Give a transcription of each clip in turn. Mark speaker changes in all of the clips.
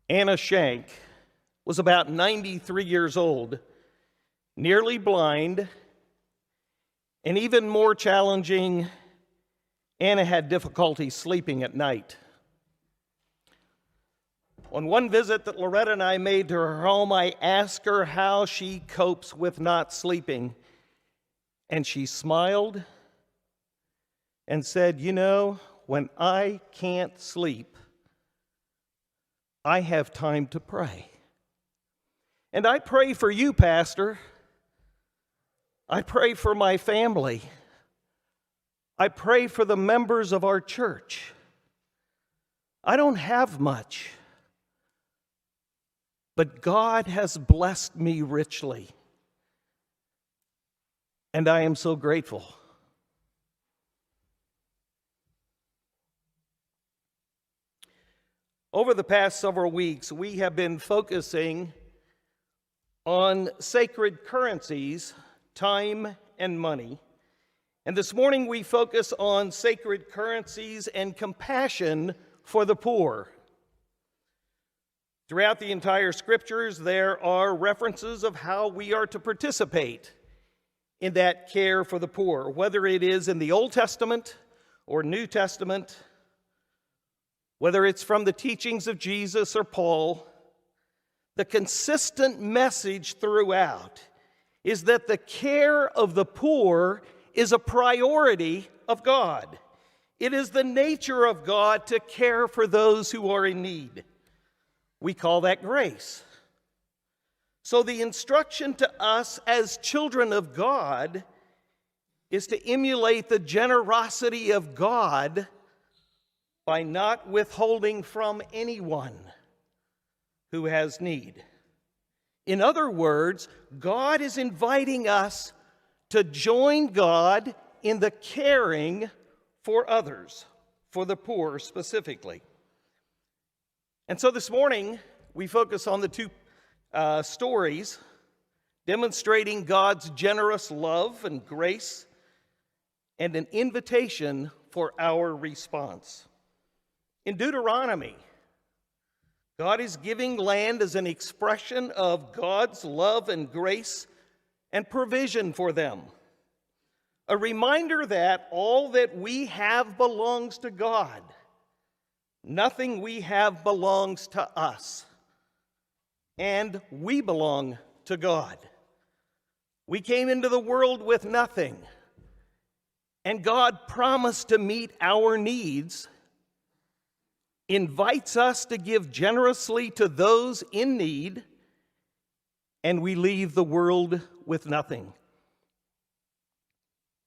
Speaker 1: Anna Shank was about 93 years old, nearly blind, and even more challenging, Anna had difficulty sleeping at night. On one visit that Loretta and I made to her home, I asked her how she copes with not sleeping, and she smiled and said, "You know, when I can't sleep, I have time to pray." And I pray for you, Pastor. I pray for my family. I pray for the members of our church. I don't have much, but God has blessed me richly, and I am so grateful. Over the past several weeks, we have been focusing on sacred currencies, time and money. And this morning we focus on sacred currencies and compassion for the poor. Throughout the entire scriptures, there are references of how we are to participate in that care for the poor, whether it is in the Old Testament or New Testament, whether it's from the teachings of Jesus or Paul. The consistent message throughout is that the care of the poor is a priority of God. It is the nature of God to care for those who are in need. We call that grace. So the instruction to us as children of God is to emulate the generosity of God by not withholding from anyone who has need. In other words, God is inviting us to join God in the caring for others, for the poor specifically. And so this morning, we focus on the two stories demonstrating God's generous love and grace and an invitation for our response. In Deuteronomy, God is giving land as an expression of God's love and grace and provision for them. A reminder that all that we have belongs to God. Nothing we have belongs to us. And we belong to God. We came into the world with nothing. And God promised to meet our needs, invites us to give generously to those in need, and we leave the world with nothing.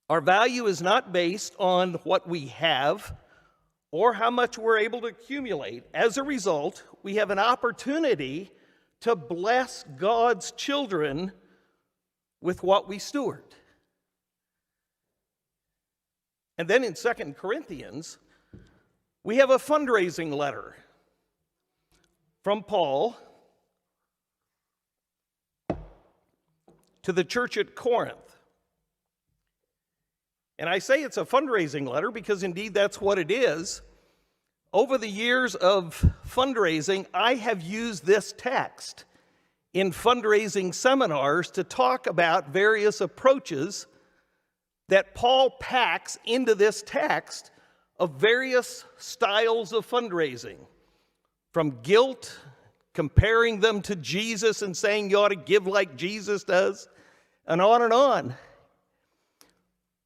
Speaker 1: Our value is not based on what we have or how much we're able to accumulate. As a result, we have an opportunity to bless God's children with what we steward. And then in 2 Corinthians, we have a fundraising letter from Paul to the church at Corinth. And I say it's a fundraising letter because indeed that's what it is. Over the years of fundraising, I have used this text in fundraising seminars to talk about various approaches that Paul packs into this text of various styles of fundraising, from guilt, comparing them to Jesus and saying you ought to give like Jesus does, and on and on.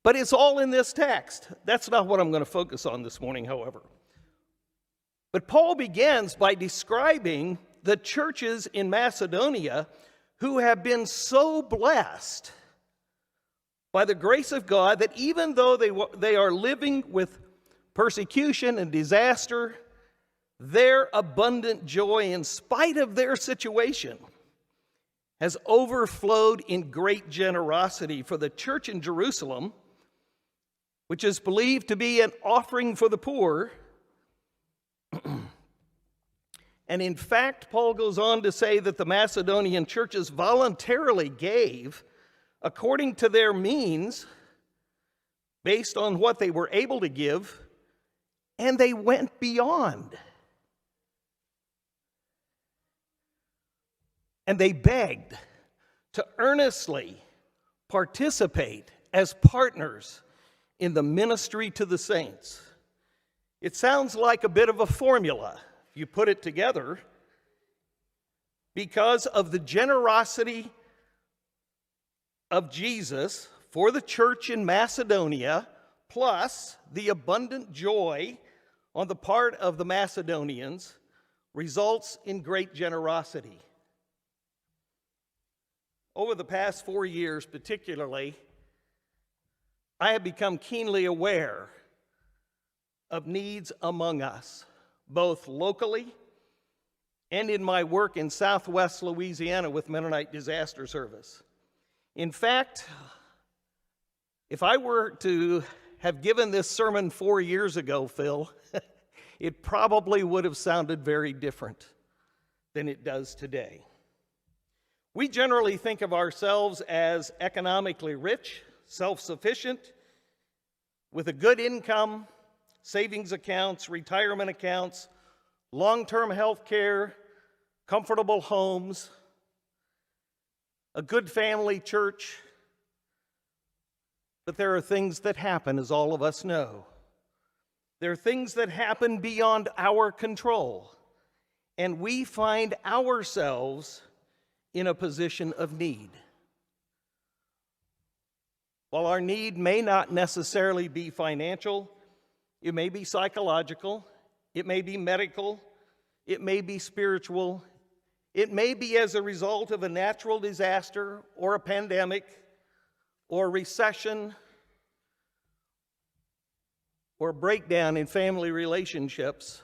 Speaker 1: But it's all in this text. That's not what I'm going to focus on this morning, however. But Paul begins by describing the churches in Macedonia who have been so blessed by the grace of God that even though they are living with persecution and disaster, their abundant joy in spite of their situation has overflowed in great generosity. For the church in Jerusalem, which is believed to be an offering for the poor, and in fact, Paul goes on to say that the Macedonian churches voluntarily gave according to their means, based on what they were able to give, and they went beyond. And they begged to earnestly participate as partners in the ministry to the saints. It sounds like a bit of a formula if you put it together, because of the generosity of Jesus for the church in Macedonia, plus the abundant joy on the part of the Macedonians, results in great generosity. Over the past 4 years particularly, I have become keenly aware of needs among us, both locally and in my work in Southwest Louisiana with Mennonite Disaster Service. In fact, if I were to have given this sermon 4 years ago, Phil, it probably would have sounded very different than it does today. We generally think of ourselves as economically rich, self-sufficient, with a good income, savings accounts, retirement accounts, long-term health care, comfortable homes, a good family church. But there are things that happen, as all of us know. There are things that happen beyond our control, and we find ourselves in a position of need. While our need may not necessarily be financial, it may be psychological, it may be medical, it may be spiritual, it may be as a result of a natural disaster or a pandemic or recession or a breakdown in family relationships.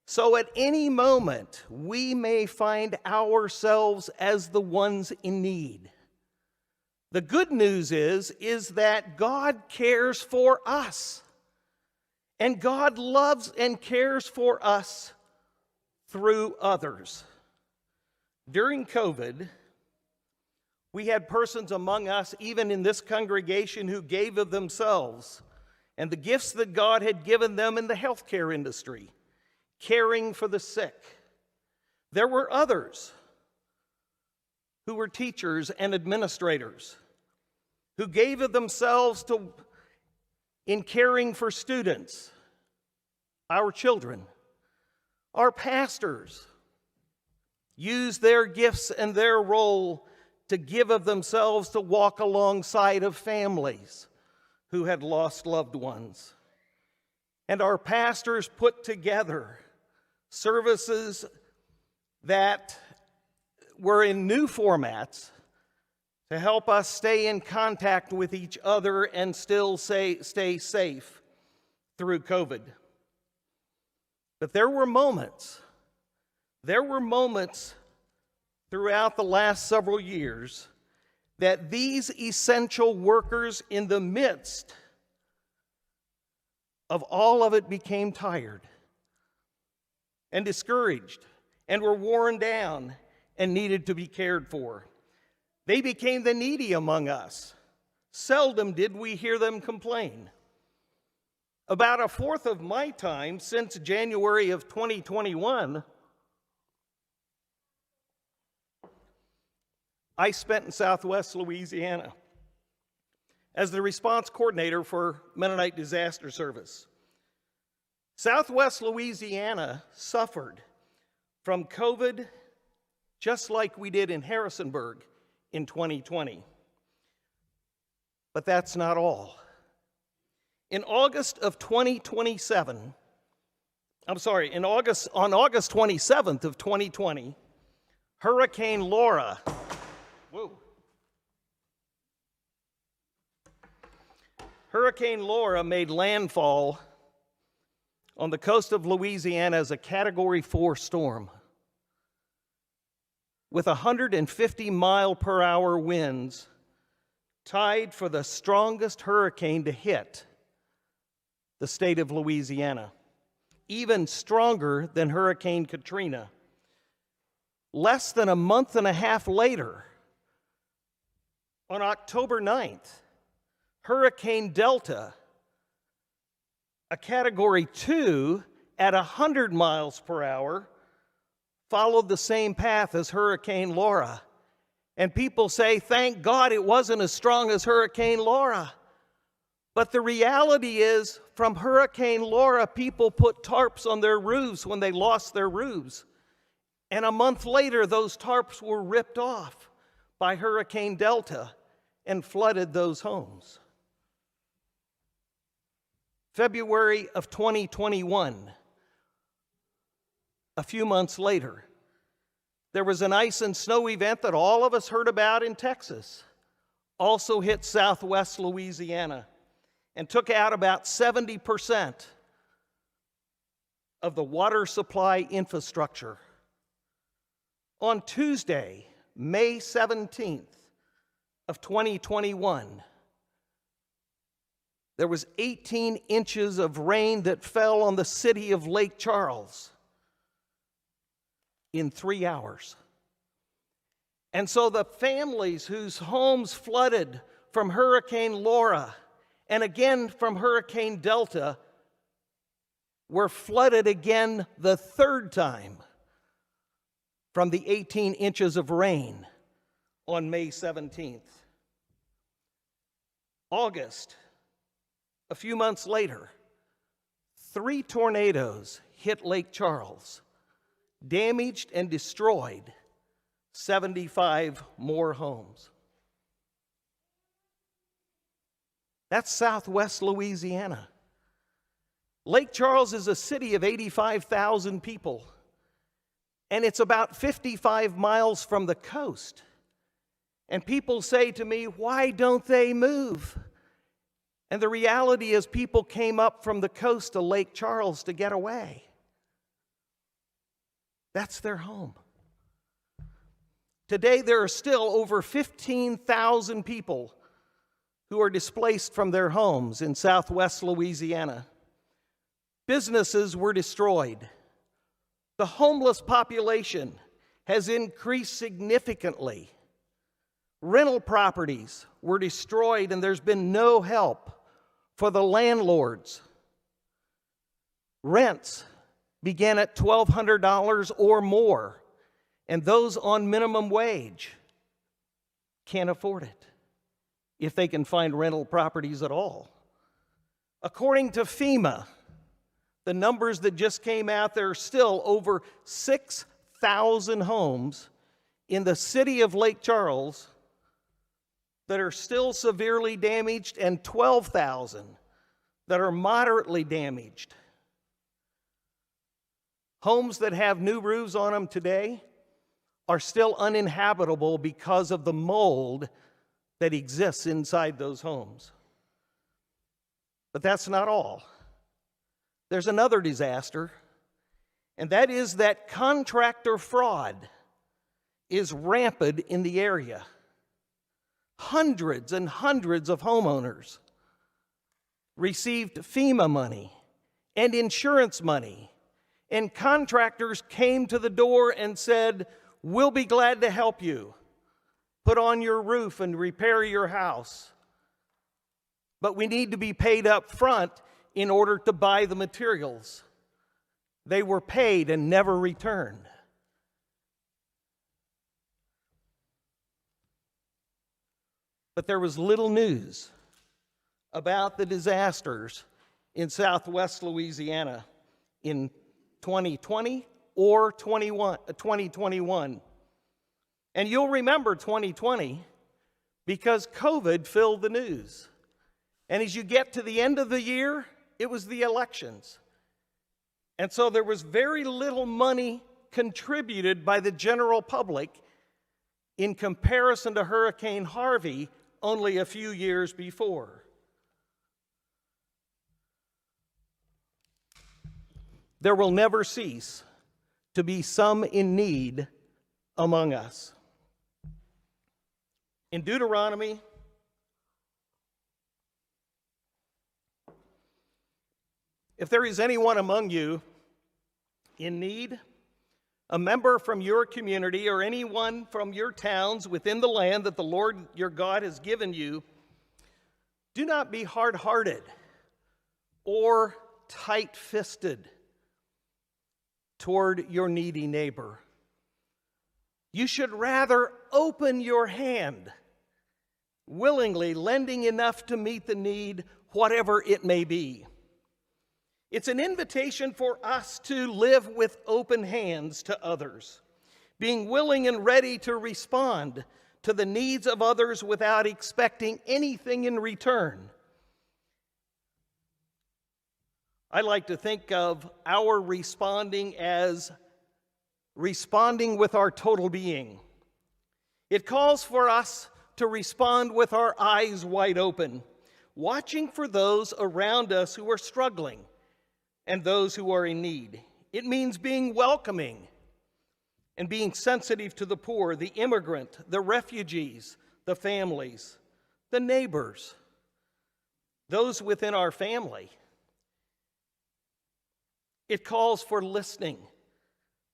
Speaker 1: So at any moment, we may find ourselves as the ones in need. The good news is that God cares for us. And God loves and cares for us through others. During COVID, we had persons among us, even in this congregation, who gave of themselves and the gifts that God had given them in the healthcare industry, caring for the sick. There were others who were teachers and administrators who gave of themselves in caring for students, our children. Our pastors used their gifts and their role to give of themselves to walk alongside of families who had lost loved ones. And our pastors put together services that were in new formats to help us stay in contact with each other and still stay safe through COVID. But there were moments throughout the last several years that these essential workers, in the midst of all of it, became tired and discouraged and were worn down and needed to be cared for. They became the needy among us. Seldom did we hear them complain. About a fourth of my time since January of 2021, I spent in Southwest Louisiana as the response coordinator for Mennonite Disaster Service. Southwest Louisiana suffered from COVID just like we did in Harrisonburg in 2020. But that's not all. On August 27th of 2020, Hurricane Laura, made landfall on the coast of Louisiana as a Category 4 storm with 150-mile-per-hour winds, tied for the strongest hurricane to hit the state of Louisiana, even stronger than Hurricane Katrina. Less than a month and a half later, on October 9th, Hurricane Delta, a Category 2 at 100 miles per hour, followed the same path as Hurricane Laura. And people say, thank God it wasn't as strong as Hurricane Laura. But the reality is, from Hurricane Laura, people put tarps on their roofs when they lost their roofs. And a month later, those tarps were ripped off by Hurricane Delta and flooded those homes. February of 2021, a few months later, there was an ice and snow event that all of us heard about in Texas. Also hit southwest Louisiana and took out about 70% of the water supply infrastructure. On Tuesday, May 17th of 2021, there was 18 inches of rain that fell on the city of Lake Charles in 3 hours. And so the families whose homes flooded from Hurricane Laura and again from Hurricane Delta were flooded again the third time from the 18 inches of rain on May 17th. August, a few months later, 3 tornadoes hit Lake Charles, damaged and destroyed 75 more homes. That's southwest Louisiana. Lake Charles is a city of 85,000 people, and it's about 55 miles from the coast. And people say to me, why don't they move? And the reality is people came up from the coast to Lake Charles to get away. That's their home. Today, there are still over 15,000 people who are displaced from their homes in southwest Louisiana. Businesses were destroyed. The homeless population has increased significantly. Rental properties were destroyed, and there's been no help for the landlords. Rents began at $1,200 or more, and those on minimum wage can't afford it if they can find rental properties at all. According to FEMA, the numbers that just came out, there are still over 6,000 homes in the city of Lake Charles that are still severely damaged and 12,000 that are moderately damaged. Homes that have new roofs on them today are still uninhabitable because of the mold that exists inside those homes. But that's not all. There's another disaster, and that is that contractor fraud is rampant in the area. Hundreds and hundreds of homeowners received FEMA money and insurance money, and contractors came to the door and said, we'll be glad to help you put on your roof and repair your house, but we need to be paid up front in order to buy the materials. They were paid and never returned. But there was little news about the disasters in southwest Louisiana in 2020 or 2021. And you'll remember 2020 because COVID filled the news. And as you get to the end of the year, it was the elections. And so there was very little money contributed by the general public in comparison to Hurricane Harvey only a few years before. There will never cease to be some in need among us. In Deuteronomy, if there is anyone among you in need, a member from your community or anyone from your towns within the land that the Lord your God has given you, do not be hard-hearted or tight-fisted toward your needy neighbor You should rather open your hand, willingly lending enough to meet the need, whatever it may be. It's an invitation for us to live with open hands to others, being willing and ready to respond to the needs of others without expecting anything in return. I like to think of our responding as responding with our total being. It calls for us to respond with our eyes wide open, watching for those around us who are struggling and those who are in need. It means being welcoming and being sensitive to the poor, the immigrant, the refugees, the families, the neighbors, those within our family. It calls for listening.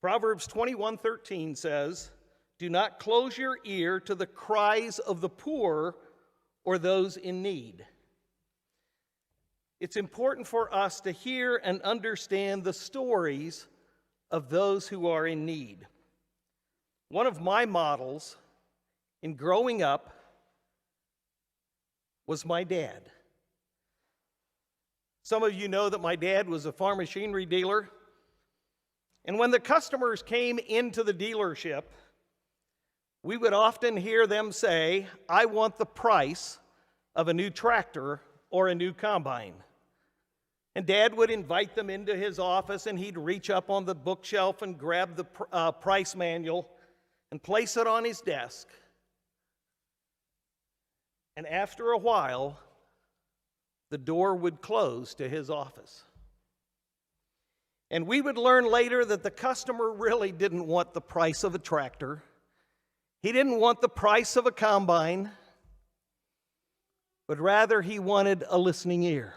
Speaker 1: Proverbs 21:13 says, "Do not close your ear to the cries of the poor or those in need." It's important for us to hear and understand the stories of those who are in need. One of my models in growing up was my dad. Some of you know that my dad was a farm machinery dealer. And when the customers came into the dealership, we would often hear them say, "I want the price of a new tractor or a new combine." And Dad would invite them into his office, and he'd reach up on the bookshelf and grab the price manual and place it on his desk. And after a while, the door would close to his office. And we would learn later that the customer really didn't want the price of a tractor. He didn't want the price of a combine, but rather he wanted a listening ear,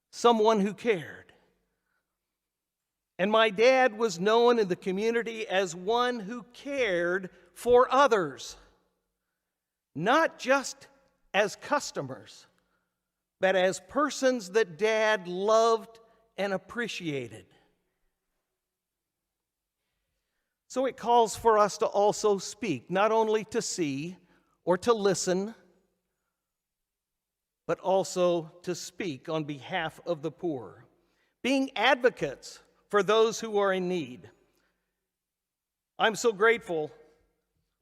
Speaker 1: someone who cared. And my dad was known in the community as one who cared for others, not just as customers, but as persons that Dad loved and appreciated. So it calls for us to also speak, not only to see or to listen, but also to speak on behalf of the poor, being advocates for those who are in need. I'm so grateful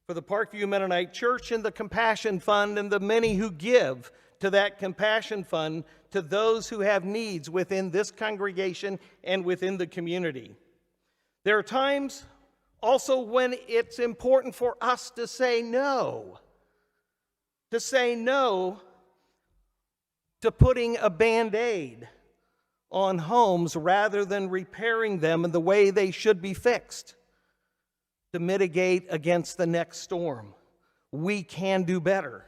Speaker 1: for the Park View Mennonite Church and the Compassion Fund and the many who give to that Compassion Fund to those who have needs within this congregation and within the community. There are times also when it's important for us to say no to putting a Band-Aid on homes rather than repairing them in the way they should be fixed to mitigate against the next storm. We can do better.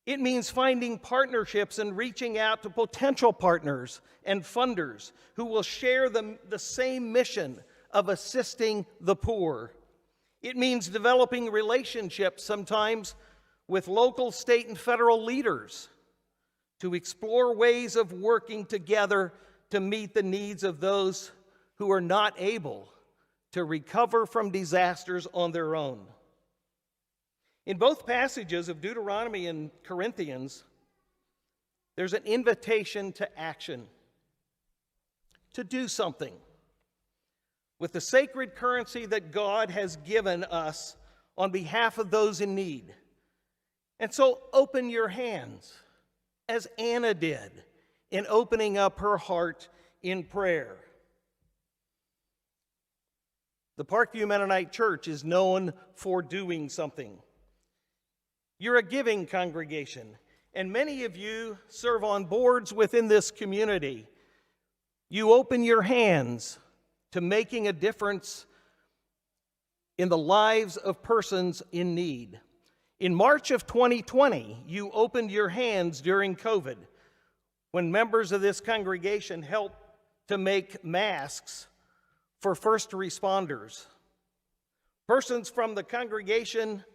Speaker 1: It means finding partnerships and reaching out to potential partners and funders who will share the same mission of assisting the poor. It means developing relationships sometimes with local, state, and federal leaders to explore ways of working together to meet the needs of those who are not able to recover from disasters on their own. In both passages of Deuteronomy and Corinthians, there's an invitation to action, to do something with the sacred currency that God has given us on behalf of those in need. And so open your hands, as Anna did in opening up her heart in prayer. The Park View Mennonite Church is known for doing something. You're a giving congregation, and many of you serve on boards within this community. You open your hands to making a difference in the lives of persons in need. In March of 2020, you opened your hands during COVID when members of this congregation helped to make masks for first responders. Persons from the congregation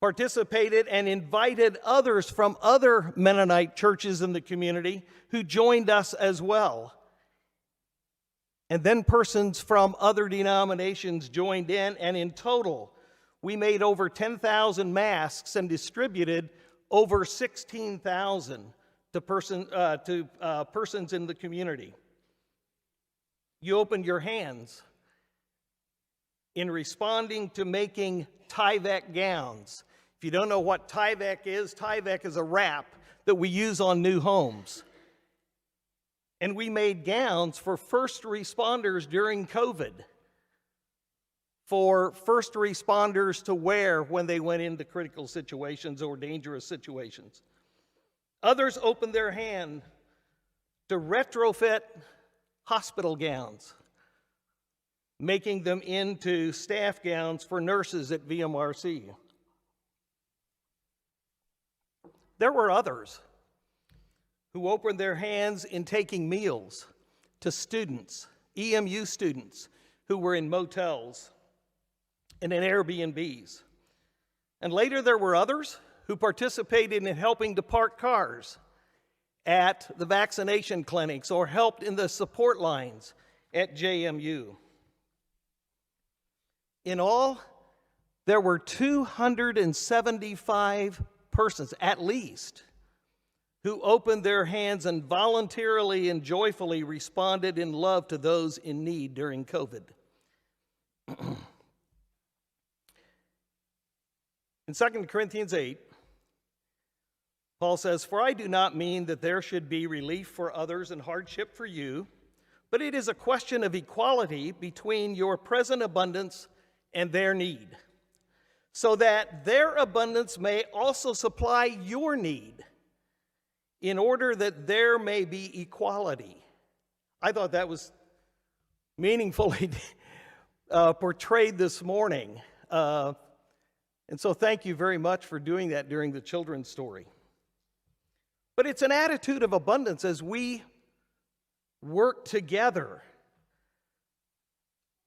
Speaker 1: participated and invited others from other Mennonite churches in the community who joined us as well. And then persons from other denominations joined in, and in total, we made over 10,000 masks and distributed over 16,000 to persons in the community. You opened your hands in responding to making Tyvek gowns. If you don't know what Tyvek is a wrap that we use on new homes. And we made gowns for first responders during COVID, for first responders to wear when they went into critical situations or dangerous situations. Others opened their hand to retrofit hospital gowns, making them into staff gowns for nurses at VMRC. There were others who opened their hands in taking meals to students, EMU students, who were in motels and in Airbnbs. And later there were others who participated in helping to park cars at the vaccination clinics or helped in the support lines at JMU. In all, there were 275 persons, at least, who opened their hands and voluntarily and joyfully responded in love to those in need during COVID. In 2 Corinthians 8, Paul says, "For I do not mean that there should be relief for others and hardship for you, but it is a question of equality between your present abundance and their need, so that their abundance may also supply your need, in order that there may be equality." I thought that was meaningfully portrayed this morning. And so thank you very much for doing that during the children's story. But it's an attitude of abundance as we work together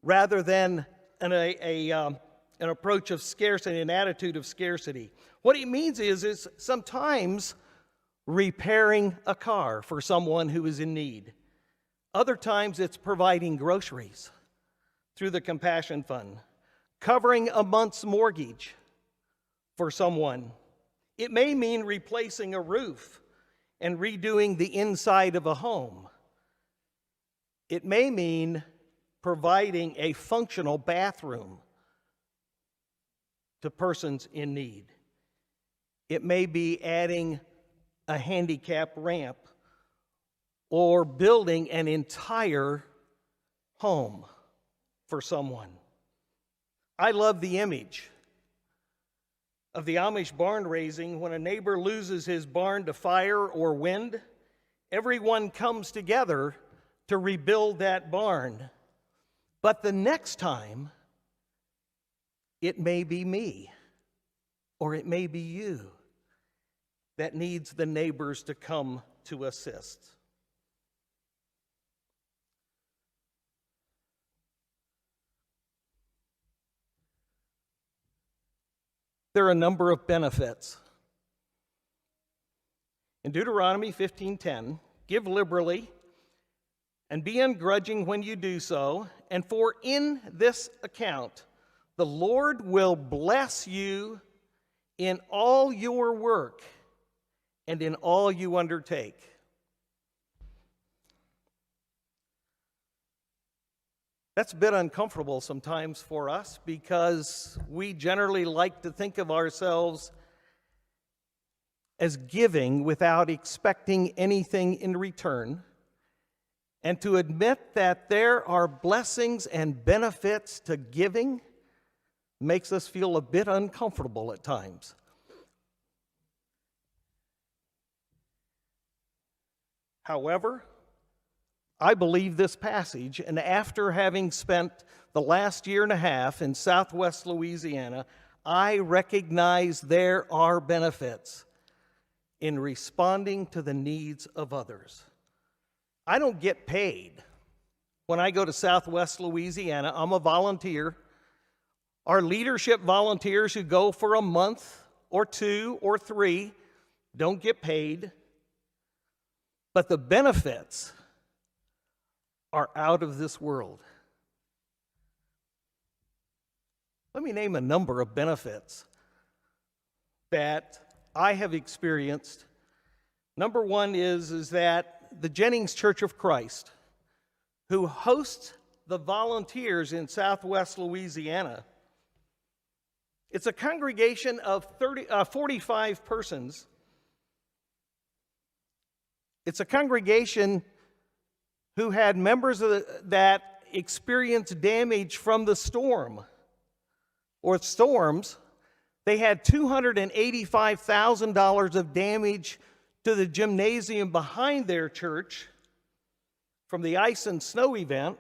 Speaker 1: rather than an approach of scarcity, an attitude of scarcity. What it means is sometimes repairing a car for someone who is in need. Other times it's providing groceries through the Compassion Fund, covering a month's mortgage for someone. It may mean replacing a roof and redoing the inside of a home. It may mean providing a functional bathroom to persons in need. It may be adding a handicap ramp or building an entire home for someone. I love the image of the Amish barn raising. When a neighbor loses his barn to fire or wind, everyone comes together to rebuild that barn. But the next time, it may be me or it may be you that needs the neighbors to come to assist. There are a number of benefits. In Deuteronomy 15:10, "Give liberally and be ungrudging when you do so, and for in this account the Lord will bless you in all your work and in all you undertake." That's a bit uncomfortable sometimes for us because we generally like to think of ourselves as giving without expecting anything in return, and to admit that there are blessings and benefits to giving makes us feel a bit uncomfortable at times. However, I believe this passage, and after having spent the last year and a half in Southwest Louisiana, I recognize there are benefits in responding to the needs of others. I don't get paid when I go to Southwest Louisiana. I'm a volunteer. Our leadership volunteers who go for a month or 2 or 3 don't get paid. But the benefits are out of this world. Let me name a number of benefits that I have experienced. Number one is that the Jennings Church of Christ, who hosts the volunteers in southwest Louisiana, it's a congregation of 45 persons. It's a congregation who had members that experienced damage from the storm or storms. They had $285,000 of damage to the gymnasium behind their church from the ice and snow event.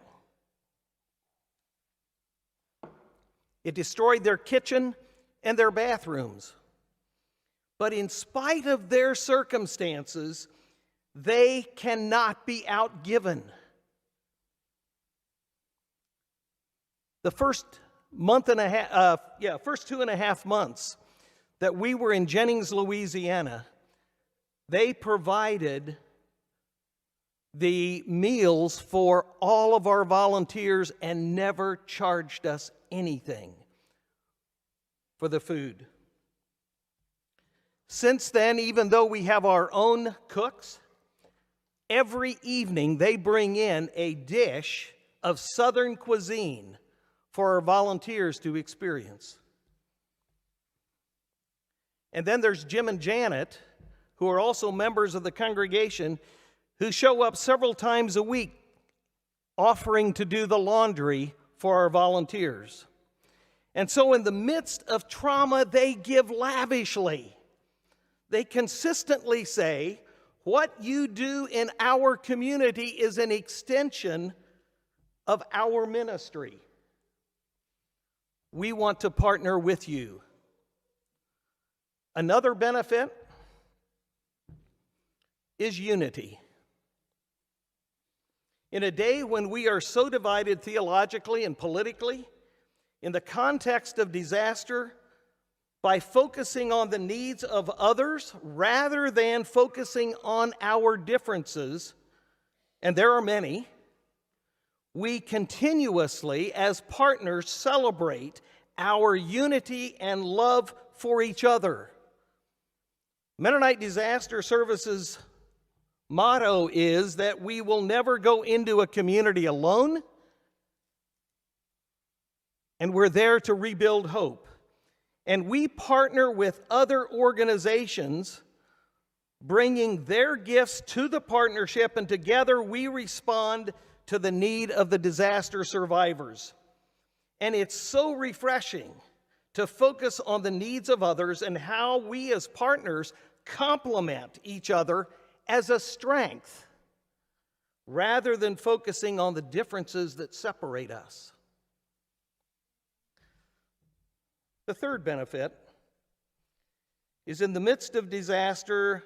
Speaker 1: It destroyed their kitchen and their bathrooms. But in spite of their circumstances, they cannot be outgiven. The first 2.5 months that we were in Jennings, Louisiana, they provided the meals for all of our volunteers and never charged us anything for the food. Since then, even though we have our own cooks, every evening they bring in a dish of Southern cuisine for our volunteers to experience. And then there's Jim and Janet, who are also members of the congregation, who show up several times a week offering to do the laundry for our volunteers. And so in the midst of trauma, they give lavishly. They consistently say, what you do in our community is an extension of our ministry. We want to partner with you. Another benefit is unity. In a day when we are so divided theologically and politically, in the context of disaster, by focusing on the needs of others rather than focusing on our differences, and there are many, we continuously, as partners, celebrate our unity and love for each other. Mennonite Disaster Services' motto is that we will never go into a community alone, and we're there to rebuild hope. And we partner with other organizations, bringing their gifts to the partnership, and together we respond to the need of the disaster survivors. And it's so refreshing to focus on the needs of others and how we as partners complement each other as a strength, rather than focusing on the differences that separate us. The third benefit is in the midst of disaster,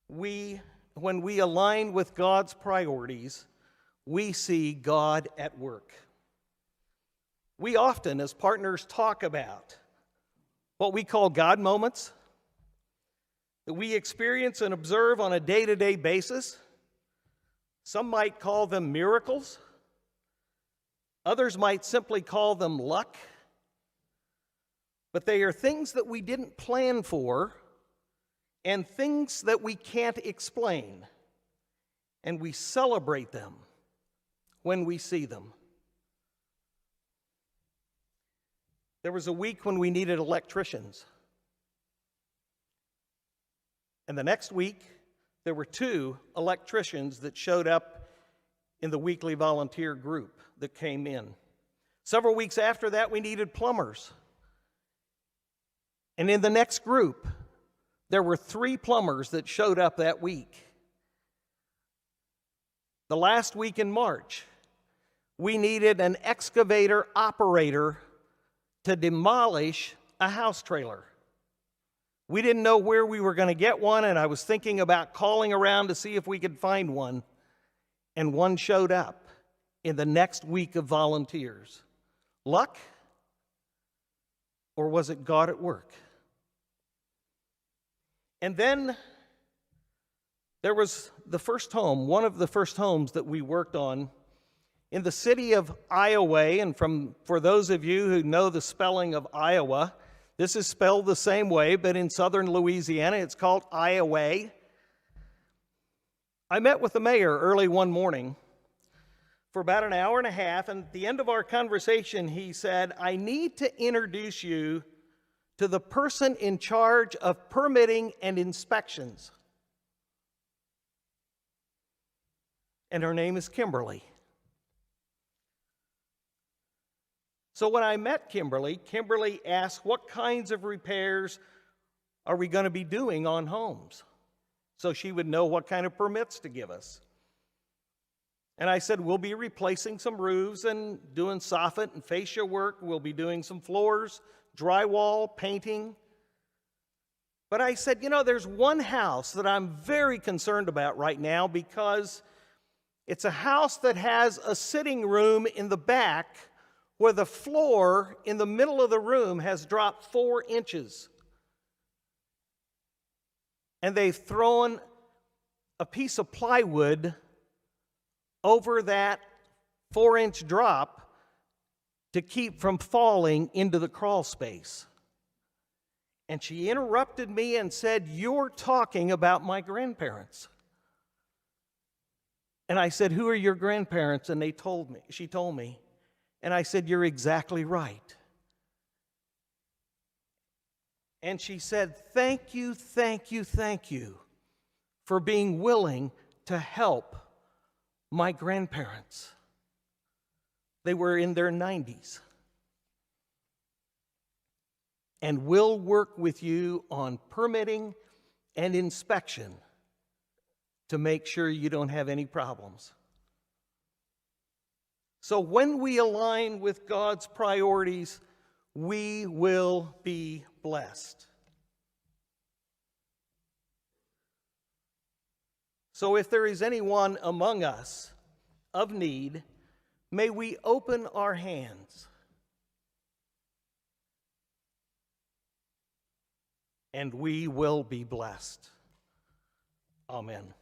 Speaker 1: when we align with God's priorities, we see God at work. We often, as partners, talk about what we call God moments that we experience and observe on a day-to-day basis. Some might call them miracles. Others might simply call them luck. But they are things that we didn't plan for and things that we can't explain. And we celebrate them when we see them. There was a week when we needed electricians. And the next week, there were 2 electricians that showed up in the weekly volunteer group that came in. Several weeks after that, we needed plumbers. And in the next group, there were 3 plumbers that showed up that week. The last week in March, we needed an excavator operator to demolish a house trailer. We didn't know where we were going to get one, and I was thinking about calling around to see if we could find one, and one showed up in the next week of volunteers. Luck? Or was it God at work? And then There was the first home, one of the first homes that we worked on in the city of Iowa, and for those of you who know the spelling of Iowa, this is spelled the same way, but in southern Louisiana, it's called Iowa. I met with the mayor early one morning for about an hour and a half, and at the end of our conversation, he said, "I need to introduce you to the person in charge of permitting and inspections." And her name is Kimberly. So when I met Kimberly, Kimberly asked, "What kinds of repairs are we going to be doing on homes?" So she would know what kind of permits to give us. And I said, "We'll be replacing some roofs and doing soffit and fascia work. We'll be doing some floors, drywall, painting." But I said, there's one house that I'm very concerned about right now because it's a house that has a sitting room in the back where the floor in the middle of the room has dropped 4 inches. And they've thrown a piece of plywood over that 4-inch drop to keep from falling into the crawl space. And she interrupted me and said, "You're talking about my grandparents." And I said, "Who are your grandparents?" And she told me. And I said, "You're exactly right." And she said, "Thank you, thank you, thank you for being willing to help my grandparents." They were in their 90s. "And we'll work with you on permitting and inspection to make sure you don't have any problems." So when we align with God's priorities, we will be blessed. So if there is anyone among us of need, may we open our hands and we will be blessed. Amen.